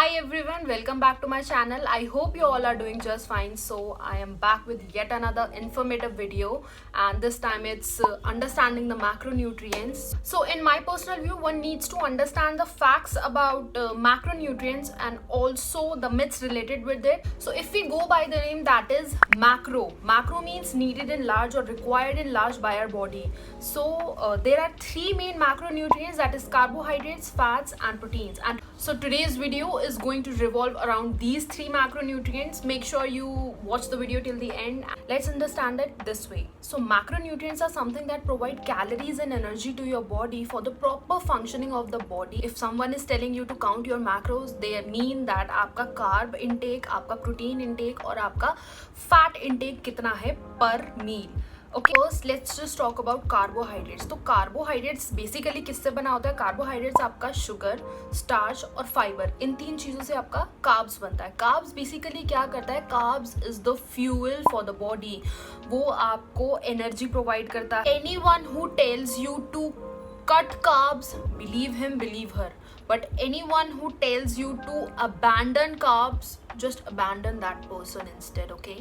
Hi everyone, welcome back to my channel. I hope you all are doing just fine. So I am back with yet another informative video, and this time it's understanding the macronutrients. So in my personal view, one needs to understand the facts about macronutrients and also the myths related with it. So if we go by the name, that is macro means needed in large or required in large by our body. So there are three main macronutrients, that is carbohydrates, fats and proteins. And so today's video is going to revolve around these three macronutrients. Make sure you watch the video till the end. Let's understand it this way. So macronutrients are something that provide calories and energy to your body for the proper functioning of the body. If someone is telling you to count your macros, they mean that आपका carb intake, आपका protein intake और आपका fat intake कितना है per meal. Okay, first let's just talk about carbohydrates. तो carbohydrates basically किससे बना होता है? कार्बोहाइड्रेट्स आपका शुगर, स्टार्च और फाइबर, इन तीन चीज़ों से आपका कार्ब्स बनता है. कार्ब्स बेसिकली क्या करता है? Carbs is the fuel for the body. वो आपको एनर्जी प्रोवाइड करता है. Anyone who tells you to cut carbs, believe him, believe her. But anyone who tells you to abandon carbs, just abandon that person instead, okay?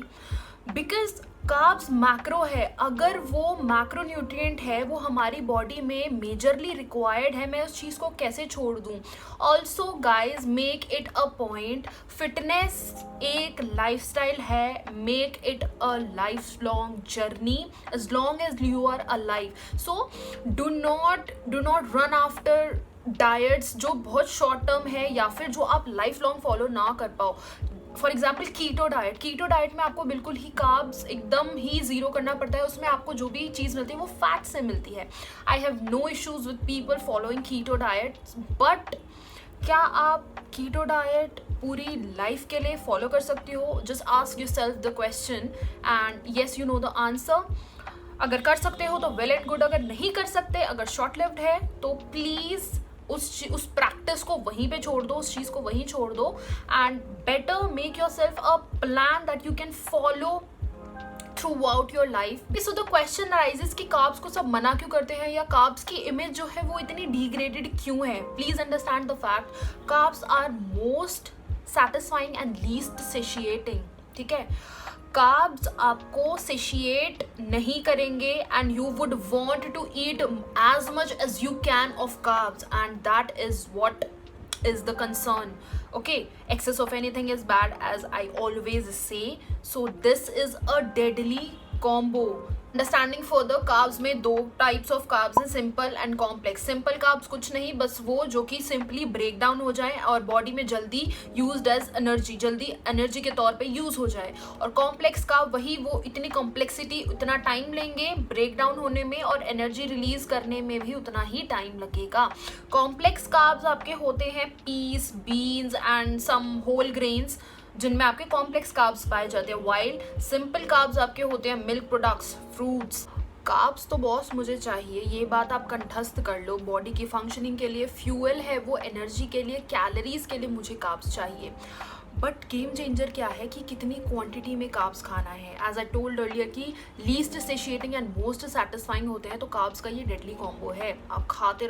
Because carbs macro है. अगर वो macro nutrient है, वो हमारी body में majorly required है, मैं उस चीज़ को कैसे छोड़ दूँ? Also guys, make it a point, fitness एक लाइफस्टाइल है. Make it a life long journey as long as you are alive. So do not run after diets जो बहुत शॉर्ट टर्म है या फिर जो आप लाइफ लॉन्ग फॉलो ना कर पाओ. फॉर एग्जाम्पल कीटो डाइट में आपको बिल्कुल ही कार्ब्स एकदम ही जीरो करना पड़ता है. उसमें आपको जो भी चीज़ मिलती है वो फैट से मिलती है. I have no issues with people following keto diet, but क्या आप कीटो डाइट पूरी लाइफ के लिए फॉलो कर सकते हो? Just ask yourself the question and yes you know the answer. अगर कर सकते हो तो वेल एंड गुड. अगर नहीं कर सकते, अगर शॉर्ट लिव्ड है, तो प्लीज़ उस प्रैक्टिस को वहीं पे छोड़ दो, उस चीज़ को वहीं छोड़ दो. And better make your self a plan that you can follow through out your life. So the question arises कि कार्ब्स को सब मना क्यों करते हैं, या कार्ब्स की इमेज जो है वो इतनी डिग्रेडेड क्यों है? Please understand the fact, carbs are most satisfying and least satiating. ठीक है, कार्ब्स आपको सेशिएट नहीं करेंगे and you would want to eat as much as you can of carbs, and that is what is the concern. Okay, excess of anything is bad, as I always say. So this is a deadly combo. Understanding further, carbs में दो types of carbs हैं, simple and complex. Simple carbs कुछ नहीं, बस वो जो कि simply break down हो जाए और बॉडी में जल्दी यूज्ड एज एनर्जी, जल्दी एनर्जी के तौर पे यूज हो जाए. और कॉम्प्लेक्स कार्ब वही, वो इतनी कॉम्प्लेक्सिटी, उतना टाइम लेंगे ब्रेक डाउन होने में और एनर्जी रिलीज करने में भी उतना ही टाइम लगेगा. कॉम्प्लेक्स कार्ब्स आपके होते हैं peas, beans and some whole grains, जिनमें आपके कॉम्प्लेक्स कार्ब्स पाए जाते हैं. वाइल सिंपल कार्ब्स आपके होते हैं मिल्क प्रोडक्ट्स, फ्रूट्स. कार्ब्स तो बॉस मुझे चाहिए, ये बात आप कंठस्थ कर लो. बॉडी की फंक्शनिंग के लिए फ्यूल है वो, एनर्जी के लिए, कैलोरीज के लिए मुझे कार्ब्स चाहिए. बट गेम चेंजर क्या है कि कितनी क्वांटिटी में कार्ब्स खाना है. एज आई टोल्ड अर्लियर कि least satiating and most satisfying होते हैं, तो कार्ब्स का ये डेडली कॉम्बो है. आप खाते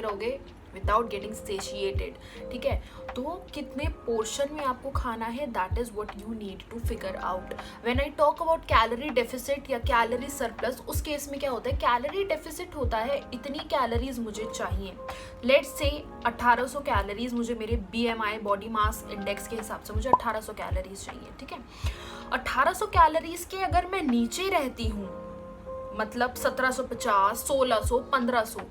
रहोगे विदाउट गेटिंग सेशिएटेड. ठीक है, तो कितने पोर्शन में आपको खाना है, that is what you need to figure out. When I talk about calorie deficit या कैलोरी सरप्लस, उस केस में क्या होता है? कैलोरी डेफिसिट होता है इतनी कैलोरीज मुझे चाहिए. लेट्स से 1800 कैलोरीज मुझे मेरे BMI बॉडी मास इंडेक्स के हिसाब से मुझे 1800 कैलोरीज चाहिए. ठीक है, 1800 कैलोरीज के अगर मैं नीचे रहती हूँ, मतलब 1750, 1600, 1500,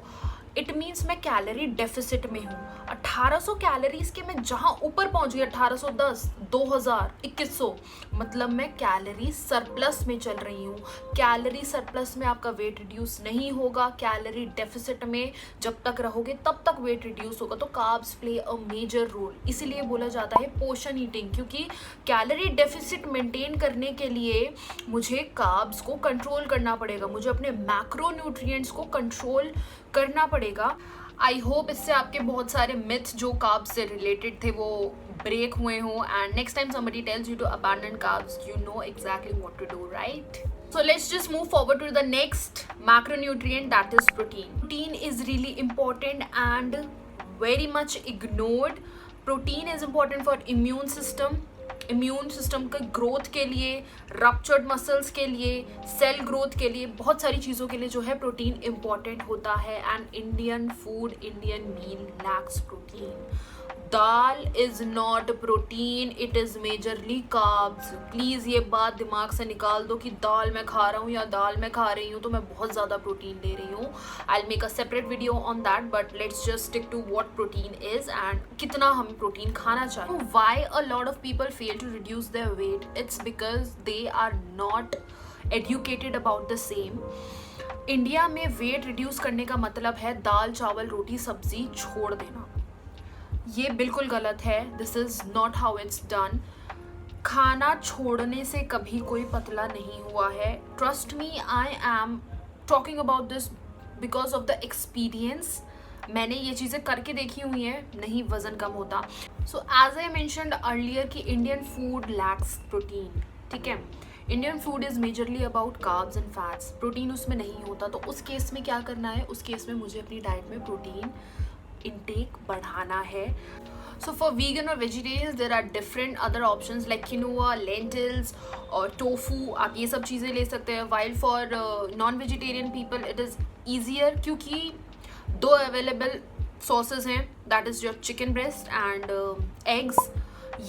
इट मीन्स मैं कैलोरी डेफिसिट में हूँ. 1800 कैलोरीज के मैं जहाँ ऊपर पहुँच गई, 1810, 2000, 2100, मतलब मैं कैलोरी सरप्लस में चल रही हूँ. कैलोरी सरप्लस में आपका वेट रिड्यूस नहीं होगा. कैलोरी डेफिसिट में जब तक रहोगे तब तक वेट रिड्यूस होगा. तो carbs play a major role. इसीलिए बोला जाता है पोर्शन ईटिंग, क्योंकि कैलोरी डेफिसिट मेंटेन करने के लिए मुझे कार्ब्स को कंट्रोल करना पड़ेगा, मुझे अपने मैक्रो न्यूट्रिएंट्स को कंट्रोल करना पड़ेगा. आई होप इससे आपके बहुत सारे मिथ्स जो कार्ब्स से रिलेटेड थे वो ब्रेक हुए हों, and next time somebody tells you to abandon carbs, you know exactly what to do, right? So let's just move forward to the next macronutrient, that is protein. Protein is really important and very much ignored protein is important for immune system के growth के लिए, ruptured muscles के लिए, cell growth के लिए, बहुत सारी चीज़ों के लिए जो है प्रोटीन इम्पॉर्टेंट होता है. And Indian meal lacks protein. Dal is not protein, it is majorly carbs. Please ये बात दिमाग से निकाल दो कि दाल मैं खा रहा हूँ या दाल मैं खा रही हूँ तो मैं बहुत ज़्यादा प्रोटीन ले रही हूँ. I make a separate video on that, but let's just stick to what protein is and कितना हम प्रोटीन खाना चाहिए. Why a lot of people fail to reduce their weight? It's because they are not educated about the same. India में weight reduce करने का मतलब है दाल चावल रोटी सब्जी छोड़ देना. ये बिल्कुल गलत है. This is not how it's done. खाना छोड़ने से कभी कोई पतला नहीं हुआ है. Trust me, I am talking about this because of the experience. मैंने ये चीज़ें करके देखी हुई हैं, नहीं वज़न कम होता. So as I mentioned earlier कि इंडियन फूड लैक्स प्रोटीन. ठीक है, Indian food is majorly about carbs and fats. Protein उसमें नहीं होता. तो उस केस में क्या करना है? उस केस में मुझे अपनी डाइट में प्रोटीन इंटेक बढ़ाना है. So for vegan or vegetarians there are different other options like quinoa, lentils और tofu. आप ये सब चीज़ें ले सकते हैं. While for non-vegetarian people it is easier क्योंकि दो अवेलेबल sources हैं, that is your chicken breast and eggs.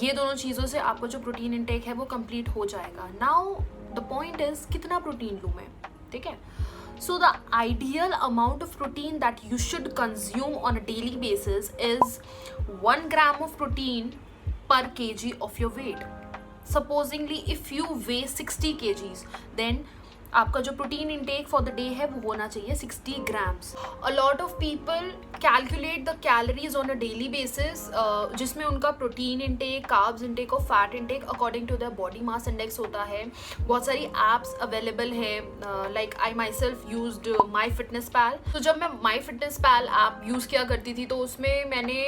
ये दोनों चीज़ों से आपको जो प्रोटीन इंटेक है वो कंप्लीट हो जाएगा. Now the point is कितना प्रोटीन लूँ मैं? ठीक है. So the ideal amount of protein that you should consume on a daily basis is 1 gram of protein per kg of your weight. Supposingly if you weigh 60 kgs, then आपका जो protein intake for the day है वो होना चाहिए 60 grams. A lot of people calculate the calories on a daily basis, जिसमें उनका protein intake, carbs intake और fat intake according to their body mass index होता है. बहुत सारी ऐप्स अवेलेबल है, like I myself used my fitness pal. तो जब मैं my fitness pal app use किया करती थी तो उसमें मैंने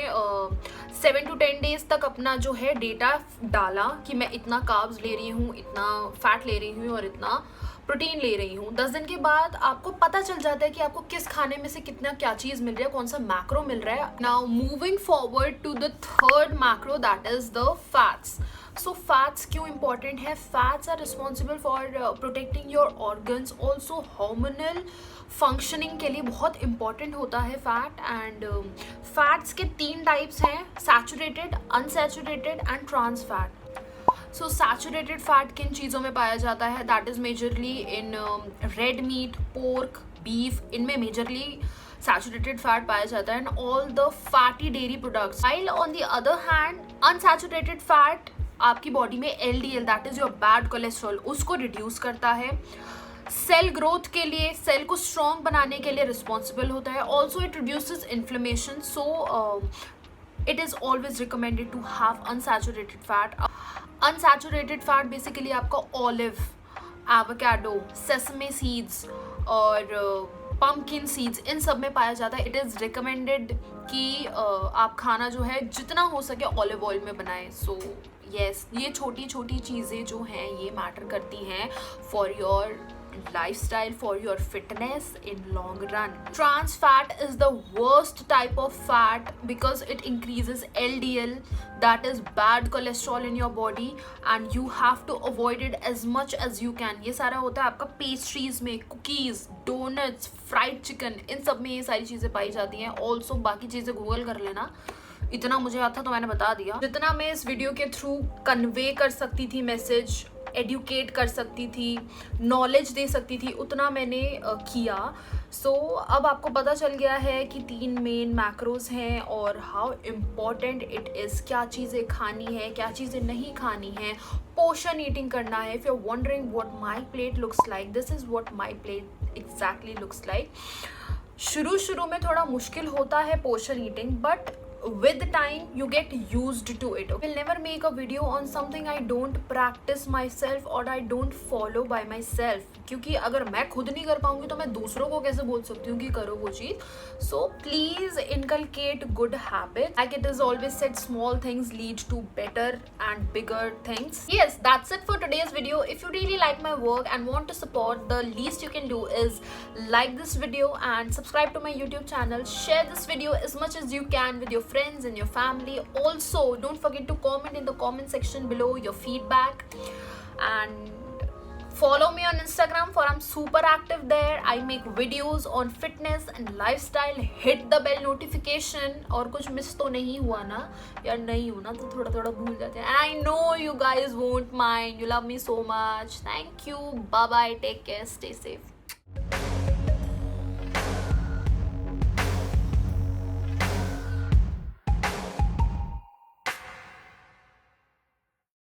7 to 10 डेज तक अपना जो है डेटा डाला कि मैं इतना कार्ब्स ले रही हूँ, इतना फैट ले रही हूँ और इतना प्रोटीन ले रही हूँ. 10 दिन के बाद आपको पता चल जाता है कि आपको किस खाने में से कितना क्या चीज़ मिल रहा है, कौन सा मैक्रो मिल रहा है. Now moving forward to the third macro, that is the fats. So fats क्यों इंपॉर्टेंट है? Fats are responsible for protecting your organs, also hormonal functioning के लिए बहुत इंपॉर्टेंट होता है फैट. एंड फैट्स के 3 टाइप्स हैं, saturated, unsaturated and trans fat. So saturated fat किन चीज़ों में पाया जाता है? That is majorly in red meat, pork, beef. इनमें मेजरली सैचुरेटेड फैट पाया जाता है. And all the fatty dairy products. While on the other hand unsaturated fat आपकी बॉडी में LDL, that is your bad cholesterol, उसको reduce करता है. Cell growth के लिए, सेल को स्ट्रॉन्ग बनाने के लिए रिस्पॉन्सिबल होता है. Also it reduces inflammation. So it is always recommended to have unsaturated fat. Unsaturated fat basically आपका olive, avocado, sesame seeds और pumpkin seeds, इन सब में पाया जाता है. It is recommended कि आप खाना जो है जितना हो सके olive oil में बनाएं. So yes, ये छोटी छोटी चीज़ें जो हैं ये मैटर करती हैं for your lifestyle, for your fitness in long run. Trans fat is the worst type of fat because it increases LDL, that is bad cholesterol in your body, and you have to avoid it as much as you can. ये सारा होता है आपका pastries में, cookies, donuts, fried chicken, इन सब में ये सारी चीज़ें पाई जाती हैं. ऑल्सो बाकी चीज़ें गूगल कर लेना, इतना मुझे आता तो मैंने बता दिया. जितना मैं इस वीडियो के थ्रू कन्वे कर सकती थी मैसेज, एडुकेट कर सकती थी, नॉलेज दे सकती थी, उतना मैंने किया. सो अब आपको पता चल गया है कि 3 मेन मैक्रोज हैं और हाउ इम्पॉर्टेंट इट इज़, क्या चीज़ें खानी है, क्या चीज़ें नहीं खानी है, पोर्शन ईटिंग करना है. If you are wondering what my plate looks like, this is what my plate exactly looks like. शुरू में थोड़ा मुश्किल होता है portion eating, but with time you get used to it. I will never make a video on something I don't practice myself or I don't follow by myself, क्योंकि अगर मैं खुद नहीं कर पाऊंगी तो मैं दूसरों को कैसे बोल सकती हूँ कि करो वो चीज़. So please inculcate good habits. Like it is always said, small things lead to better and bigger things. Yes, that's it for today's video. If you really like my work and want to support, the least you can do is like this video and subscribe to my YouTube channel. Share this video as much as you can with your friends and your family. Also, don't forget to comment in the comment section below your feedback, and follow me on Instagram for I'm super active there. I make videos on fitness and lifestyle. Hit the bell notification. और कुछ miss तो नहीं हुआ ना? यार नहीं हुआ ना तो थोड़ा थोड़ा भूल जाते हैं. And I know you guys won't mind. You love me so much. Thank you. Bye bye. Take care. Stay safe.